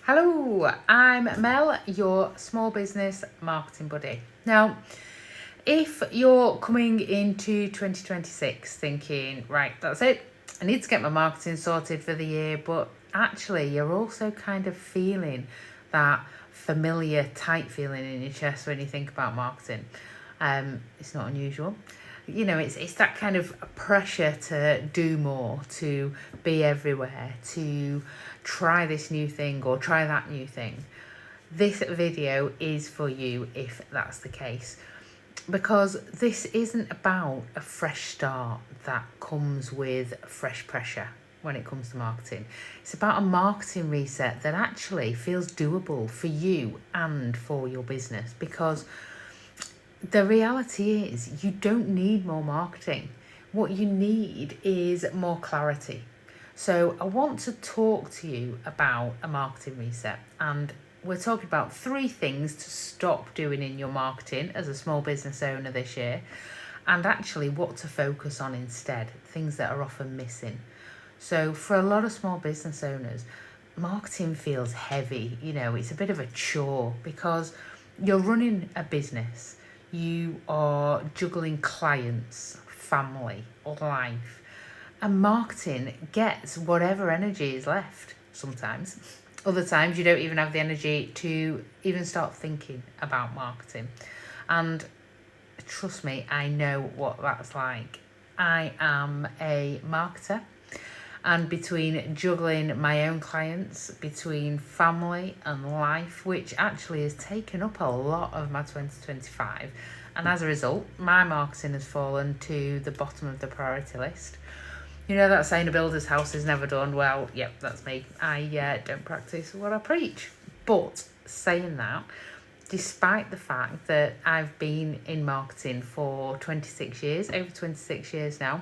Hello, I'm Mel, your small business marketing buddy. Now, if you're coming into 2026 thinking, right, that's it, I need to get my marketing sorted for the year, but actually you're also kind of feeling that familiar tight feeling in your chest when you think about marketing. It's not unusual. It's that kind of pressure to do more, to be everywhere, to try this new thing or try that new thing. This video is for you if that's the case, because this isn't about a fresh start that comes with fresh pressure when it comes to marketing. It's about a marketing reset that actually feels doable for you and for your business, because the reality is you don't need more marketing. What you need is more clarity. So I want to talk to you about a marketing reset, and we're talking about 3 things to stop doing in your marketing as a small business owner this year, and actually what to focus on instead, things that are often missing. So for a lot of small business owners, marketing feels heavy. It's a bit of a chore because you're running a business, you are juggling clients, family, life, and marketing gets whatever energy is left sometimes. Other times you don't even have the energy to even start thinking about marketing. And trust me, I know what that's like. I am a marketer, and between juggling my own clients, between family and life, which actually has taken up a lot of my 2025, and as a result my marketing has fallen to the bottom of the priority list. You know that saying, a builder's house is never done? Well, yep, that's me. I don't practice what I preach. But saying that, despite the fact that I've been in marketing for 26 years, over 26 years now,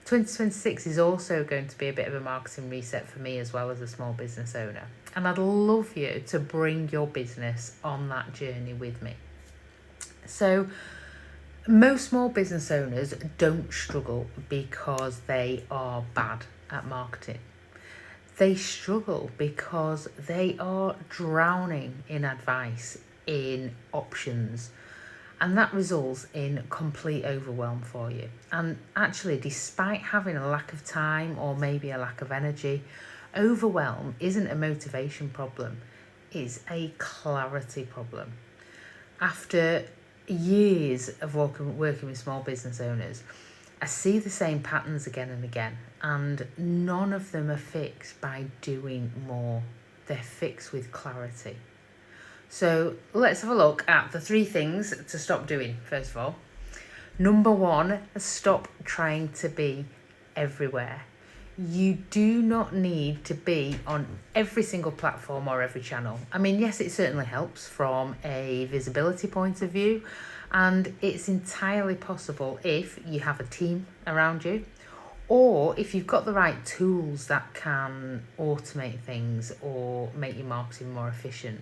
2026 is also going to be a bit of a marketing reset for me as well as a small business owner. And I'd love you to bring your business on that journey with me. So, most small business owners don't struggle because they are bad at marketing. They struggle because they are drowning in advice, in options, and that results in complete overwhelm for you. And actually, despite having a lack of time or maybe a lack of energy, overwhelm isn't a motivation problem, it's a clarity problem. After years of working with small business owners, I see the same patterns again and again, and none of them are fixed by doing more. They're fixed with clarity. So let's have a look at the 3 things to stop doing, first of all. Number 1, stop trying to be everywhere. You do not need to be on every single platform or every channel. I mean, yes, it certainly helps from a visibility point of view, and it's entirely possible if you have a team around you, or if you've got the right tools that can automate things or make your marketing more efficient.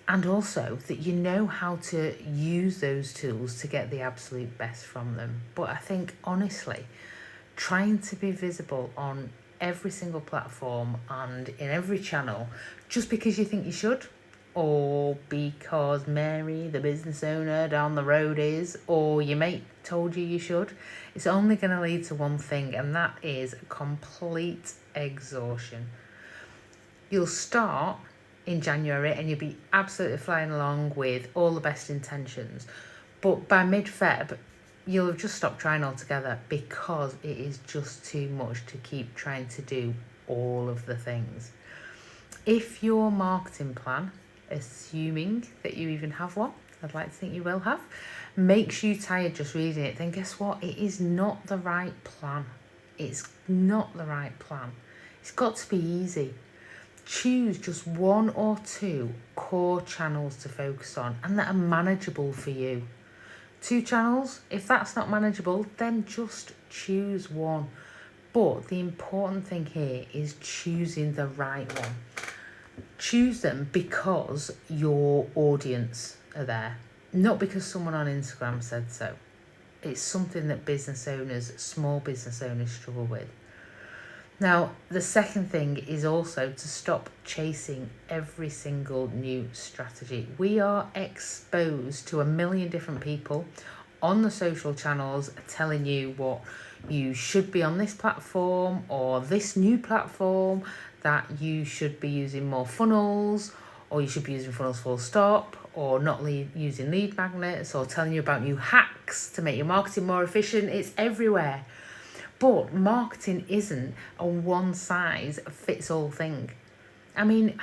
And also that you know how to use those tools to get the absolute best from them. But I think, honestly, trying to be visible on every single platform and in every channel just because you think you should, or because Mary, the business owner down the road, is, or your mate told you should, it's only going to lead to one thing, and that is complete exhaustion. You'll start in January and you'll be absolutely flying along with all the best intentions, but by mid-Feb you'll have just stopped trying altogether because it is just too much to keep trying to do all of the things. If your marketing plan, assuming that you even have one, I'd like to think you will have, makes you tired just reading it, then guess what? It is not the right plan. It's not the right plan. It's got to be easy. Choose just 1 or 2 core channels to focus on and that are manageable for you. 2 channels, if that's not manageable, then just choose one. But the important thing here is choosing the right one. Choose them because your audience are there, not because someone on Instagram said so. It's something that business owners, small business owners, struggle with. Now, the second thing is also to stop chasing every single new strategy. We are exposed to a million different people on the social channels telling you what you should be on this platform or this new platform, that you should be using more funnels, or you should be using funnels full stop, or not using lead magnets, or telling you about new hacks to make your marketing more efficient. It's everywhere. But marketing isn't a one size fits all thing. I mean,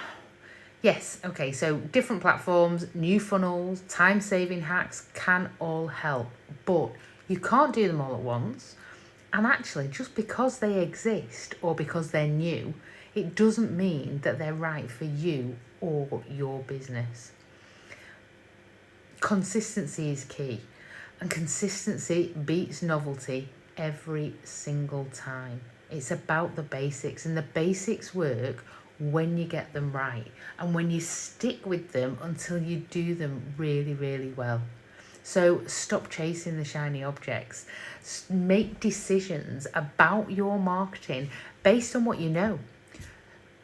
yes, okay, so different platforms, new funnels, time saving hacks can all help, but you can't do them all at once. And actually, just because they exist or because they're new, it doesn't mean that they're right for you or your business. Consistency is key, and consistency beats novelty every single time. It's about the basics, and the basics work when you get them right and when you stick with them until you do them really, really well. So stop chasing the shiny objects. Make decisions about your marketing based on what you know.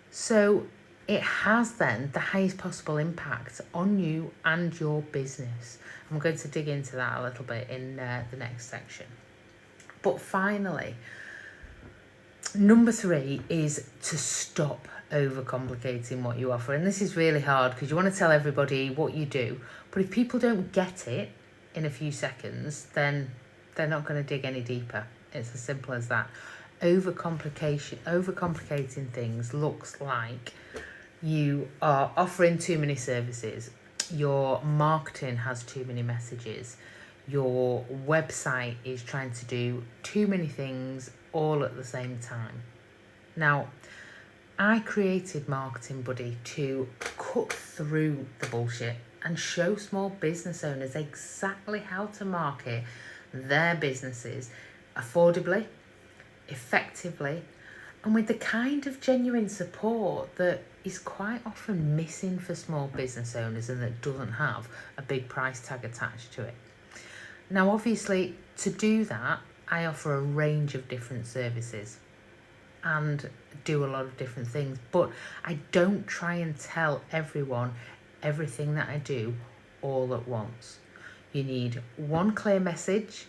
So it has then the highest possible impact on you and your business. I'm going to dig into that a little bit in the next section. But finally, number 3 is to stop overcomplicating what you offer. And this is really hard because you want to tell everybody what you do, but if people don't get it in a few seconds, then they're not going to dig any deeper. It's as simple as that. Overcomplicating things looks like you are offering too many services, your marketing has too many messages, your website is trying to do too many things all at the same time. Now, I created Marketing Buddy to cut through the bullshit and show small business owners exactly how to market their businesses affordably, effectively, and with the kind of genuine support that is quite often missing for small business owners and that doesn't have a big price tag attached to it. Now, obviously, to do that, I offer a range of different services and do a lot of different things, but I don't try and tell everyone everything that I do all at once. You need one clear message,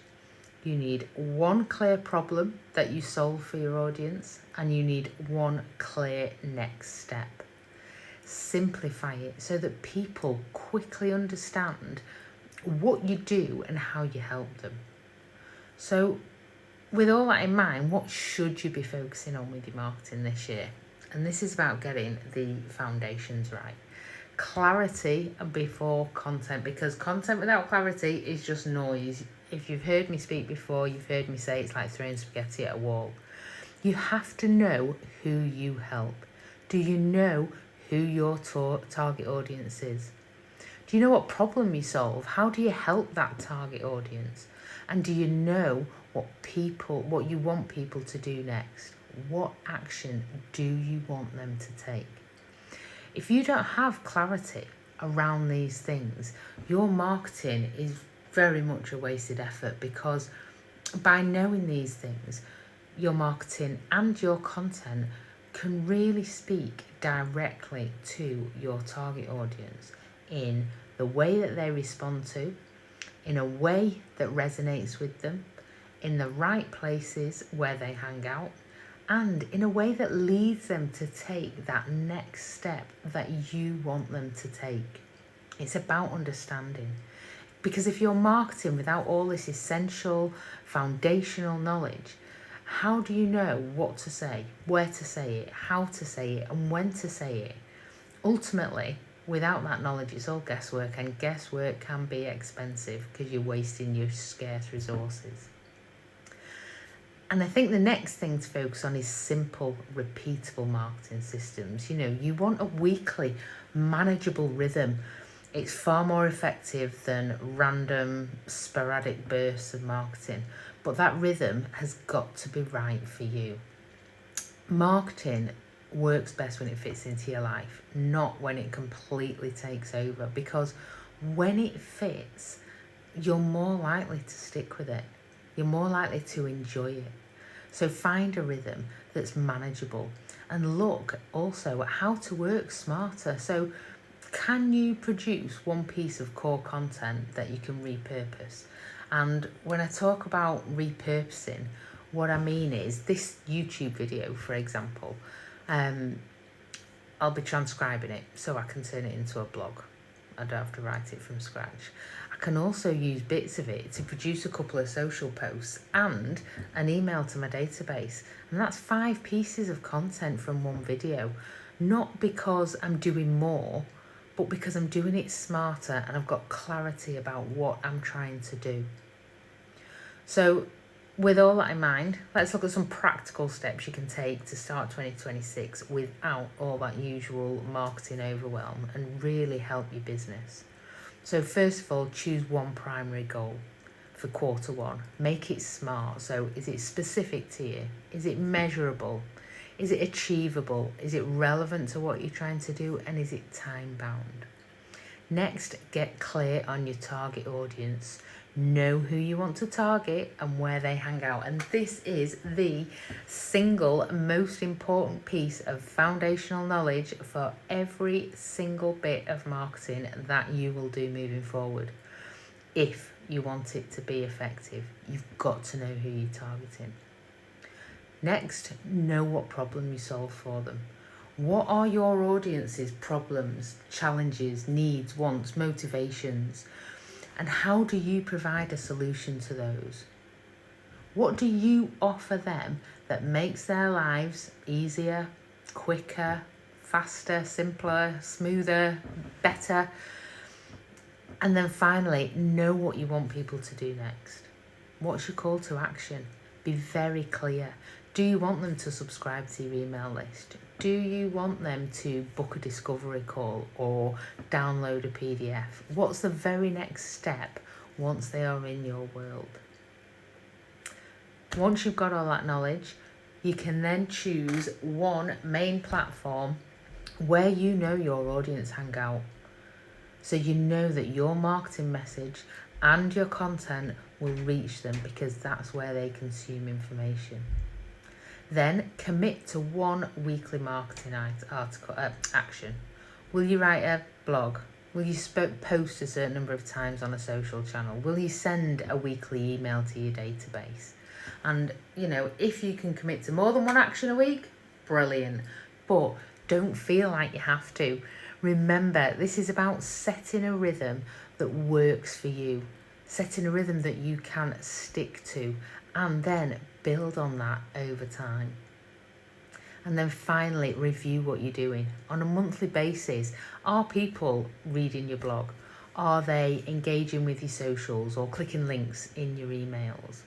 you need one clear problem that you solve for your audience, and you need one clear next step. Simplify it so that people quickly understand what you do and how you help them. So with all that in mind, what should you be focusing on with your marketing this year? And this is about getting the foundations right. Clarity before content, because content without clarity is just noise. If you've heard me speak before, you've heard me say it's like throwing spaghetti at a wall. You have to know who you help. Do you know who your target audience is? Do you know what problem you solve? How do you help that target audience? And do you know what you want people to do next? What action do you want them to take? If you don't have clarity around these things, your marketing is very much a wasted effort, because by knowing these things, your marketing and your content can really speak directly to your target audience in the way that they respond to, in a way that resonates with them, in the right places where they hang out, and in a way that leads them to take that next step that you want them to take. It's about understanding. Because if you're marketing without all this essential foundational knowledge, how do you know what to say, where to say it, how to say it, and when to say it? Ultimately, without that knowledge, it's all guesswork, and guesswork can be expensive because you're wasting your scarce resources. And I think the next thing to focus on is simple, repeatable marketing systems. You want a weekly, manageable rhythm. It's far more effective than random, sporadic bursts of marketing. But that rhythm has got to be right for you. Marketing works best when it fits into your life, not when it completely takes over. Because when it fits, you're more likely to stick with it. You're more likely to enjoy it. So find a rhythm that's manageable and look also at how to work smarter. So can you produce one piece of core content that you can repurpose? And when I talk about repurposing, what I mean is this YouTube video, for example, I'll be transcribing it so I can turn it into a blog. I don't have to write it from scratch. I can also use bits of it to produce a couple of social posts and an email to my database. And that's 5 pieces of content from one video. Not because I'm doing more, but because I'm doing it smarter and I've got clarity about what I'm trying to do. So with all that in mind, let's look at some practical steps you can take to start 2026 without all that usual marketing overwhelm and really help your business. So first of all, choose one primary goal for quarter one. Make it smart. So is it specific to you? Is it measurable? Is it achievable? Is it relevant to what you're trying to do? And is it time bound? Next, get clear on your target audience. Know who you want to target and where they hang out. And this is the single most important piece of foundational knowledge for every single bit of marketing that you will do moving forward. If you want it to be effective, you've got to know who you're targeting. Next, know what problem you solve for them. What are your audience's problems, challenges, needs, wants, motivations? And how do you provide a solution to those? What do you offer them that makes their lives easier, quicker, faster, simpler, smoother, better? And then finally, know what you want people to do next. What's your call to action? Be very clear. Do you want them to subscribe to your email list? Do you want them to book a discovery call or download a PDF? What's the very next step once they are in your world? Once you've got all that knowledge, you can then choose one main platform where you know your audience hang out. So you know that your marketing message and your content will reach them because that's where they consume information. Then commit to one weekly marketing action. Will you write a blog? Will you post a certain number of times on a social channel? Will you send a weekly email to your database? And, if you can commit to more than one action a week, brilliant. But don't feel like you have to. Remember, this is about setting a rhythm that works for you, setting a rhythm that you can stick to, and then build on that over time. And then finally, review what you're doing on a monthly basis. Are people reading your blog? Are they engaging with your socials or clicking links in your emails?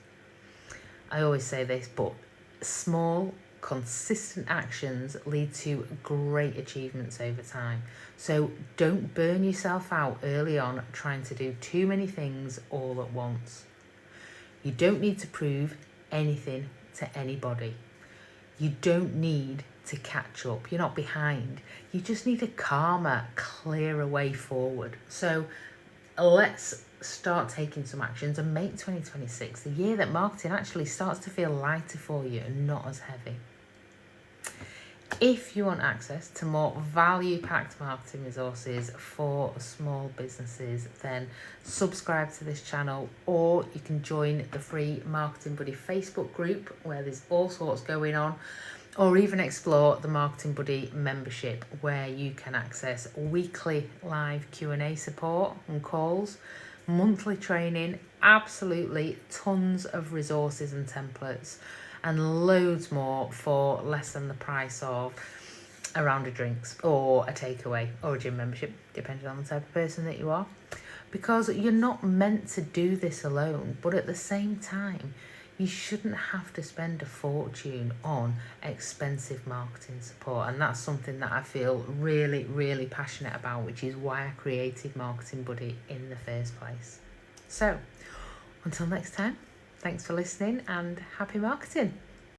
I always say this, but small, consistent actions lead to great achievements over time. So don't burn yourself out early on trying to do too many things all at once. You don't need to prove anything to anybody. You don't need to catch up. You're not behind. You just need a calmer, clearer way forward. So let's start taking some actions and make 2026 the year that marketing actually starts to feel lighter for you and not as heavy. If you want access to more value-packed marketing resources for small businesses, then subscribe to this channel, or you can join the free Marketing Buddy Facebook group where there's all sorts going on, or even explore the Marketing Buddy membership where you can access weekly live Q&A support and calls, monthly training, absolutely tons of resources and templates, and loads more for less than the price of a round of drinks or a takeaway or a gym membership, depending on the type of person that you are. Because you're not meant to do this alone, but at the same time, you shouldn't have to spend a fortune on expensive marketing support. And that's something that I feel really, really passionate about, which is why I created Marketing Buddy in the first place. So, until next time, thanks for listening and happy marketing.